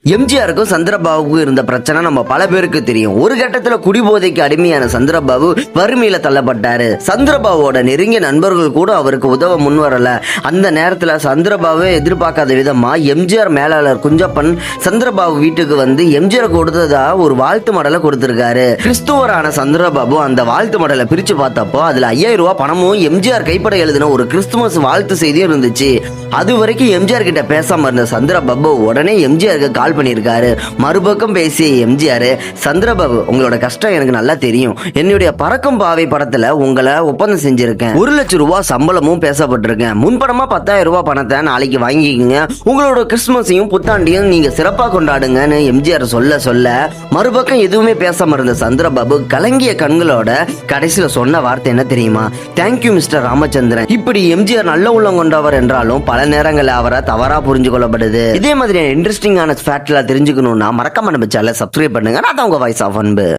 எம்ஜிஆருக்கும் சந்திரபாபுக்கும் இருந்த பிரச்சனை நம்ம பல பேருக்கு தெரியும். ஒரு கட்டத்துல குடிபோதைக்கு அடிமையான சந்திரபாபு வறுமையில தள்ளப்பட்டாரு. சந்திரபாபுவோட நெருங்கிய நண்பர்கள் கூட அவருக்கு உதவ முன் வரல. அந்த நேரத்துல சந்திரபாபு எதிர்பார்க்காத விதமா எம்ஜிஆர் மேலாளர் குஞ்சப்பன் சந்திரபாபு வீட்டுக்கு வந்து எம்ஜிஆர் கொடுத்ததா ஒரு வாழ்த்து மடலை கொடுத்திருக்காரு. கிறிஸ்துவரான சந்திரபாபு அந்த வாழ்த்து மடலை பிரிச்சு பார்த்தப்போ அதுல 5000 ரூபாய் பணமும் எம்ஜிஆர் கைப்பட எழுதின ஒரு கிறிஸ்துமஸ் வாழ்த்து செய்தியும் இருந்துச்சு. அது வரைக்கும் எம்ஜிஆர் கிட்ட பேசாம இருந்த சந்திரபாபு உடனே எம்ஜிஆருக்கு கால் பண்ணியிருக்காரு. மறுபக்கம் பேசிய எம்ஜிஆர், சந்திரபாபு உங்களோட கஷ்டம் எனக்கு நல்லா தெரியும். என்னுடைய பறக்கும் பாவை படத்துல உங்களை ஒப்பந்தம் செஞ்சிருக்கேன். 1 லட்சம் ரூபாய் சம்பளமும் பேசப்பட்டிருக்கேன். முன்படமா 10,000 ரூபாய் பணத்தை நாளைக்கு வாங்கிக்கங்க. உங்களோட கிறிஸ்துமஸையும் புத்தாண்டையும் நீங்க சிறப்பா கொண்டாடுங்கன்னு எம்ஜிஆர் சொல்ல மறுபக்கம் எதுவுமே பேசாம இருந்த சந்திரபாபு கலங்கிய கண்களோட கடைசியில சொன்ன வார்த்தை என்ன தெரியுமா? Thank you mister Ramachandran. இப்படி எம்ஜிஆர் நல்ல உள்ளம் கொண்டவர் என்றாலும் பல நேரங்களில் அவரை தவறா புரிஞ்சு கொள்ளப்படுது. இதே மாதிரி இன்ட்ரெஸ்டிங்கான ஃபேக்ட்ல தெரிஞ்சுக்கணும்னா மறக்காம நம்ம சேனலை சப்ஸ்கிரைப் பண்ணுங்க. நான் தான் உங்க வாய்ஸ் ஆஃப் அன்பு.